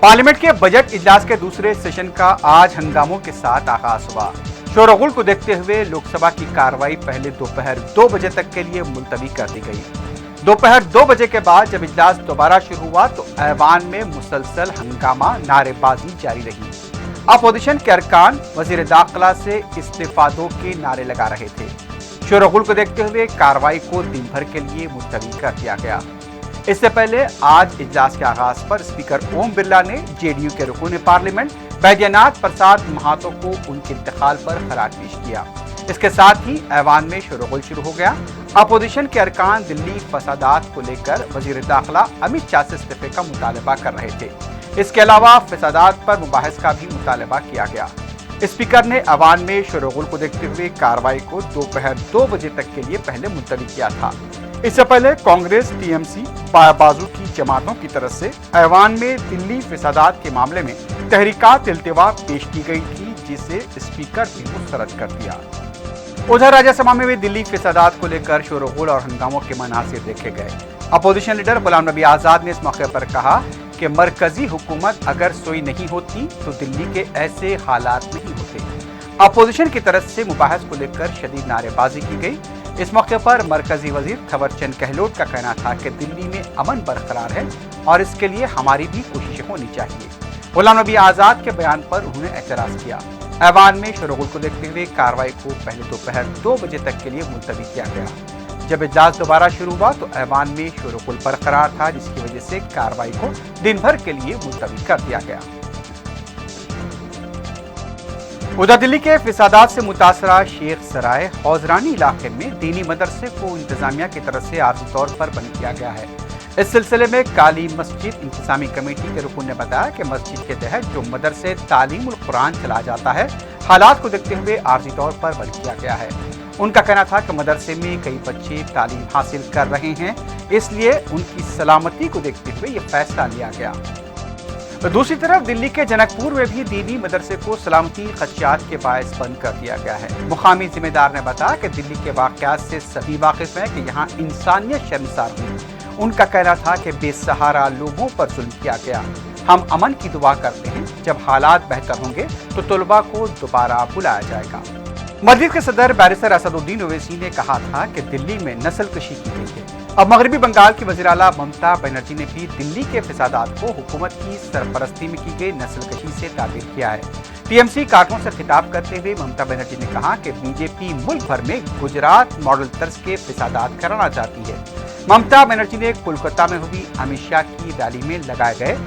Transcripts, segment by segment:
Parliament के budget इजलास के दूसरे सेशन का आज हंगामों के साथ आगाज हुआ। शोरगुल को देखते हुए लोकसभा की कार्रवाई पहले दोपहर 2 बजे तक के लिए मुलतवी कर दी गई। दोपहर 2 बजे के बाद जब इजलास दोबारा शुरू हुआ तो ऐवान में मुसलसल हंगामा, नारेबाजी जारी रही। अपोजिशन के अरकान वजीर दाखिला से इस्तीफा दो के नारे लगा रहे थे। शोरगुल को देखते हुए कार्रवाई को दिन भर के लिए मुलतवी कर दिया गया। इससे पहले आज इजलास के आगाज पर स्पीकर ओम बिरला ने जेडीयू के रुकून पार्लियामेंट बैद्यनाथ प्रसाद महातो को उनके इंतकाल पर खराज पेश किया। इसके साथ ही ऐवान में शोरगुल शुरू हो गया। अपोजिशन के अरकान दिल्ली फसादात को लेकर वजीर दाखिला अमित शाह से इस्तीफे का मुतालबा कर रहे थे। इसके अलावा फसादात पर मुबाहिस का भी मुतालबा किया गया। स्पीकर ने ऐवान में शोरगुल को देखते हुए कार्रवाई को दोपहर 2 बजे तक के लिए पहले मुलतवी किया था। इससे पहले कांग्रेस, टीएमसी, बाजू की जमातों की तरफ से ऐवान में दिल्ली फसादात के मामले में तहरीकात इल्तिवा पेश की गई थी, जिसे स्पीकर ने मुस्तरद कर दिया। उधर राज्यसभा में भी दिल्ली फसादात को लेकर शोरगुल और हंगामों के मनासिर देखे गए। अपोजिशन लीडर गुलाम नबी आजाद ने इस मौके पर कहा कि मरकजी हुकूमत अगर सोई नहीं होती तो दिल्ली के ऐसे हालात नहीं होते। अपोजिशन की तरफ से मुबाहिस को लेकर शदीद नारेबाजी की गई। इस मौके पर मरकजी वजीर थवरचंद गहलोत का कहना था कि दिल्ली में अमन बरकरार है और इसके लिए हमारी भी कोशिशें होनी चाहिए। गुलाम नबी आजाद के बयान पर उन्होंने एतराज किया। ऐवान में शोरगुल को देखते हुए कार्रवाई को पहले दोपहर 2 बजे तक के लिए मुलतवी किया गया। जब इजलास दोबारा शुरू हुआ तो ऐवान में शोरगुल बरकरार था, जिसकी वजह से कार्रवाई को दिन भर के लिए मुलतवी कर दिया गया। उधर दिल्ली के फिसादात से मुतासरा शेख सराय हौजरानी इलाके में दीनी मदरसे को इंतजामिया की तरफ से आर्जी तौर पर बंद किया गया है। इस सिलसिले में काली मस्जिद इंतजामी कमेटी के रुकन ने बताया कि मस्जिद के तहत जो मदरसे तालीमुल कुरान चलाया जाता है, हालात को देखते हुए आर्जी तौर पर बंद किया गया है। उनका कहना था कि मदरसे में कई बच्चे तालीम हासिल कर रहे हैं, इसलिए उनकी सलामती को देखते हुए ये फैसला लिया गया। तो दूसरी तरफ दिल्ली के जनकपुर में भी दीनी मदरसे को सलामती खदशात के बायस बंद कर दिया गया है। मुकामी जिम्मेदार ने बताया कि दिल्ली के वाकयात से सभी वाकिफ हैं कि यहाँ इंसानियत शर्मसार हुई। उनका कहना था कि बेसहारा लोगों पर जुल्म किया गया। हम अमन की दुआ करते हैं, जब हालात बेहतर होंगे तो तलबा को दोबारा बुलाया जाएगा। मस्जिद के सदर बैरिस्टर असदुद्दीन ओवैसी ने कहा था कि दिल्ली में नस्लकशी की गई है। अब मगरबी बंगाल की वज़ीर आला ममता बनर्जी ने भी दिल्ली के फसादात को हुकूमत की सरपरस्ती में की गई नस्लकशी से ताबीर किया है। टीएमसी कार्टून से खिताब करते हुए ममता बनर्जी ने कहा कि बीजेपी मुल्क भर में गुजरात मॉडल तर्ज के फसादात कराना चाहती है। ममता बनर्जी ने कोलकाता में हुई अमित शाह की रैली में लगाए गए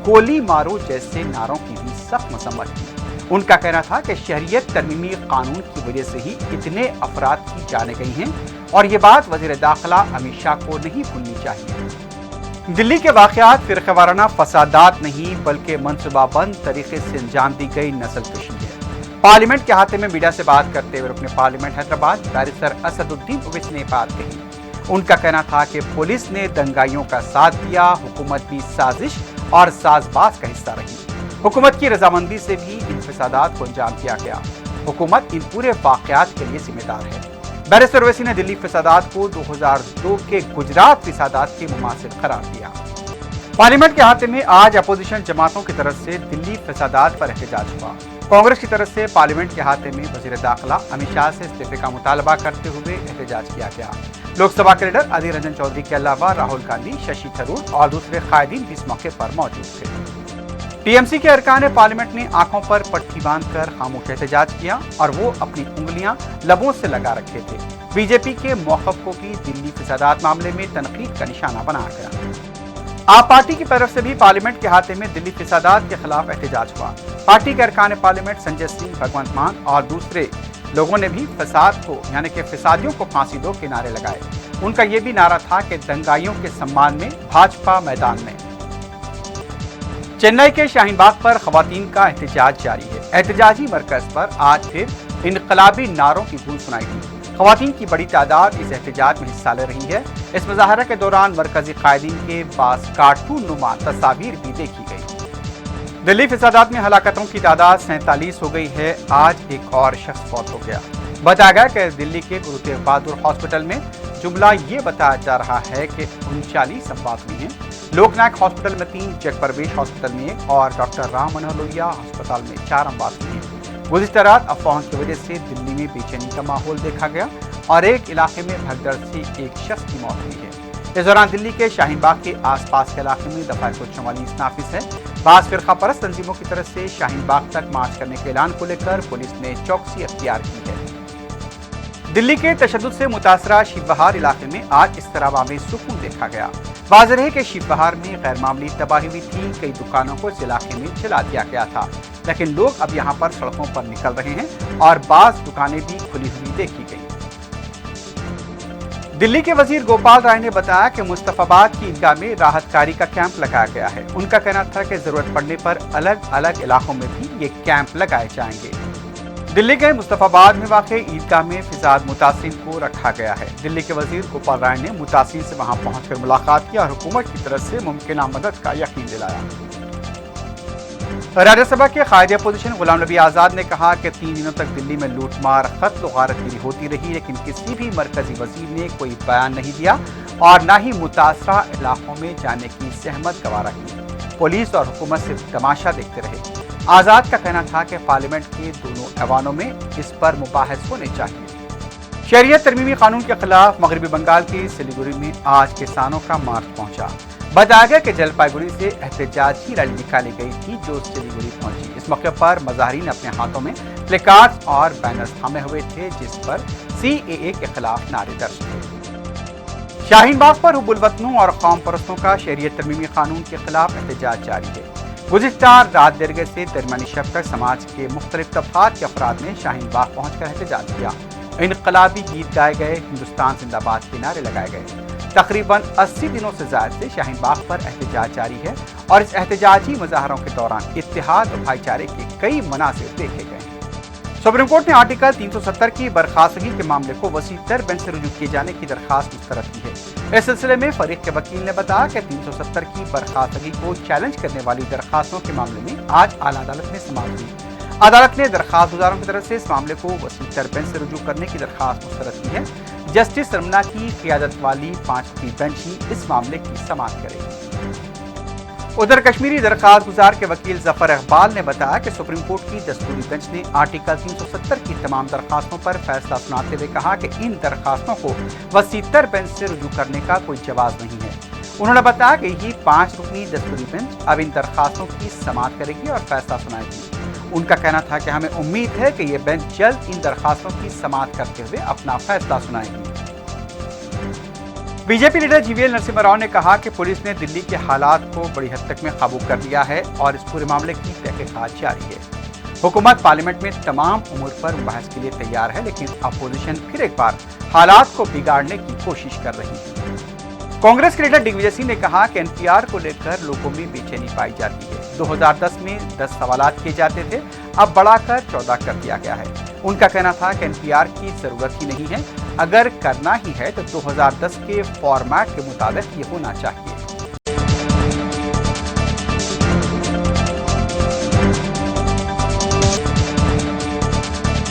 गोली मारो जैसे नारों की भी सख्त मसम्मत की। उनका कहना था कि शहरियत तरमीमी कानून की वजह से ही इतने अफराद की जाने गई हैं और ये बात वजीर दाखिला अमित शाह को नहीं भूलनी चाहिए। दिल्ली के वाकयात फिरकावाराना फसादात नहीं बल्कि मनसूबाबंद तरीके से अंजाम दी गई नस्लकशी है। पार्लियामेंट के हाथे में मीडिया से बात करते हुए रुकने पार्लियामेंट हैदराबाद बैरिस्टर असदुद्दीन ओवैसी ने बात कही। उनका कहना था कि पुलिस ने दंगाइयों का साथ दिया, हुकूमत भी साजिश और साजबाज का हिस्सा रही। हुकूमत की रजामंदी से भी इन फसादात को अंजाम दिया गया। हुकूमत इन पूरे वाकयात के लिए जिम्मेदार है। बैरिस्टर ओवैसी ने दिल्ली फसादात को 2002 के गुजरात फसादात के मुमासिल करार दिया। पार्लियामेंट के हाथे में आज अपोजिशन जमातों की तरफ से दिल्ली फसादात पर एहतजाज हुआ। कांग्रेस की तरफ से पार्लियामेंट के हाथे में वजीर दाखिला अमित शाह से इस्तीफे का मुतालबा करते हुए एहतजाज किया गया। लोकसभा के लीडर अधीर रंजन चौधरी के अलावा राहुल गांधी, शशि थरूर और दूसरे कायदीन भी इस मौके पर मौजूद थे। टीएमसी के अरकान पार्लियामेंट ने आंखों पर पट्टी बांधकर खामोश एहतजाज किया और वो अपनी उंगलियां लबों से लगा रखे थे। बीजेपी के मौक़िफ़ को भी दिल्ली फसादात मामले में तनकीद का निशाना बनाया गया। आप पार्टी की तरफ से भी पार्लियामेंट के हाथे में दिल्ली फसादात के खिलाफ एहतजाज हुआ। पार्टी के अरकान पार्लियामेंट संजय सिंह, भगवंत मान और दूसरे लोगों ने भी फसाद को यानी कि फसादियों को फांसी दो के नारे लगाए। उनका ये भी नारा था कि दंगाइयों के सम्मान में भाजपा मैदान में। चेन्नई के शाहीन बाग पर खवातीन का एहतजाज जारी है। एहतजाजी मरकज पर आज फिर इनकलाबी नारों की गूंज सुनाई दी। खवातीन की बड़ी तादाद इस एहतजाज में हिस्सा ले रही है। इस मुजाहरा के दौरान मरकजी कायदीन के पास कार्टून नुमा तस्वीर भी देखी गई। दिल्ली फसादात में हलाकतों की तादाद 47 हो गई है। आज एक और शख्स फौत हो गया। बताया गया कि दिल्ली के गुरु तेग बहादुर हॉस्पिटल में जुमला ये बताया जा रहा है कि 39 अफराद हुई हैं। लोकनायक हॉस्पिटल में 3, जग परवेश हॉस्पिटल में 1 और डॉक्टर राम मनोहर लोहिया अस्पताल में 4 अमवात हुई हैं। गुज़िश्ता रात अफवाहों की वजह से दिल्ली में बेचैनी का माहौल देखा गया और एक इलाके में भगदड़ से एक शख्स की मौत हुई है। इस दौरान दिल्ली के शाहीन बाग के आसपास के इलाके में दफा 144 नाफिज है। बाज़ फिरका परस्त तंजीमों की तरफ से शाहीन बाग तक मार्च करने के ऐलान को लेकर पुलिस ने चौकसी अख्तियार की है। दिल्ली के तशद्दुद से मुतासरा शिवबहार इलाके में आज इस तरह में सुकून देखा गया। वाज़ेह है कि शिवबहार में गैर मामूली तबाही हुई थी। कई दुकानों को इस इलाके में जला दिया गया था, लेकिन लोग अब यहाँ पर सड़कों पर निकल रहे हैं और बाज़ दुकानें भी खुली हुई देखी गई। दिल्ली के वजीर गोपाल राय ने बताया कि मुस्तफाबाद की ईदगाह में राहतकारी का कैंप लगाया गया है। उनका कहना था कि जरूरत पड़ने पर अलग अलग इलाकों में भी ये कैंप लगाए जाएंगे। दिल्ली के मुस्तफाबाद में वाक़ई ईदगाह में फिसाद मुतासिरीन को रखा गया है। दिल्ली के वजीर गोपाल राय ने मुतासिरीन से वहां पहुंचकर मुलाकात की और हुकूमत की तरफ से मुमकिन मदद का यकीन दिलाया। राज्यसभा के कायदे अपोजिशन गुलाम नबी आज़ाद ने कहा कि 3 दिनों तक दिल्ली में लूटमार, कत्ल गारतगिरी होती रही, लेकिन किसी भी मरकजी वजीर ने कोई बयान नहीं दिया और न ही मुतासरा इलाकों में जाने की सहमत गवारा की। पुलिस और हुकूमत से तमाशा देखते रहे। आज़ाद का कहना था कि पार्लियामेंट के दोनों ऐवानों में इस पर मुबाहिस होने चाहिए। शहरियत तरमीमी कानून के खिलाफ मगरबी बंगाल के सिलीगुड़ी में आज किसानों का मार्च पहुंचा। बताया गया कि जलपाईगुड़ी से एहतजाजी रैली निकाली गई थी जो सिलीगुड़ी पहुंची। इस मौके पर मुजाहिरीन अपने हाथों में प्लेकार्ड्स और बैनर्स थामे हुए थे जिस पर CAA के खिलाफ नारे दर्ज थे। शाहीन बाग पर हुब्बुल वतनों और कौम परस्तों का शहरियत तरमीमी कानून के खिलाफ एहतजाज जारी है। गुज़िश्ता रात देर से दरमियानी शब तक समाज के मुख्तलिफ तबक़ात के अफराद ने शाहीन बाग पहुंचकर एहतजाज किया। इनकलाबी गीत गाए गए, हिंदुस्तान जिंदाबाद के नारे लगाए गए। तकरीबन 80 दिनों से ज़्यादा से शाहीन बाग पर एहतजाज जारी है और इस एहतजाजी मुजाहरों के दौरान इत्तेहाद और भाईचारे के कई मनासिर देखे गए। सुप्रीम कोर्ट ने आर्टिकल 370 की बर्खास्तगी के मामले को वसी तर बेंच से रुजू किए जाने की दरखास्त मुस्तरद की है। इस सिलसिले में फरीक के वकील ने बताया कि 370 की बर्खास्तगी को चैलेंज करने वाली दरखास्तों के मामले में आज आला अदालत में समाअत हुई। अदालत ने दरखास्त गुजारों की तरफ से इस मामले को वसी तर बेंच से रुजू करने की दरखास्त मुस्तरद की है। जस्टिस रमना की क़ियादत वाली 5 रुकनी बेंच ही इस मामले की समाअत करेगी। उधर कश्मीरी दरखास्त गुजार के वकील जफर इकबाल ने बताया कि सुप्रीम कोर्ट की दस्तूरी बेंच ने आर्टिकल 370 की तमाम दरखास्तों पर फैसला सुनाते हुए कहा कि इन दरखास्तों को वसीतर बेंच से रुजू करने का कोई जवाब नहीं है। उन्होंने बताया कि यही 5 रुकनी दस्तूरी बेंच अब इन दरखास्तों की समाअत करेगी और फैसला सुनाएगी। उनका कहना था कि हमें उम्मीद है कि ये बेंच जल्द इन दरखास्तों की समाअत करते हुए अपना फैसला सुनाएगी। BJP leader GVL Narasimha Rao ने कहा कि पुलिस ने दिल्ली के हालात को बड़ी हद तक में काबू कर लिया है और इस पूरे मामले की तहकीकात जारी है। हुकूमत पार्लियामेंट में तमाम उम्र पर बहस के लिए तैयार है, लेकिन अपोजिशन फिर एक बार हालात को बिगाड़ने की कोशिश कर रही है। कांग्रेस के लीडर दिग्विजय सिंह ने कहा कि NPR को लेकर लोगों में बेचैनी पाई जाती है। 2010 में 10 सवालात किए जाते थे, अब बढ़ाकर 14 कर दिया गया है। उनका कहना था कि NPR की जरूरत ही नहीं है, अगर करना ही है तो 2010 के फॉर्मेट के मुताबिक ये होना चाहिए।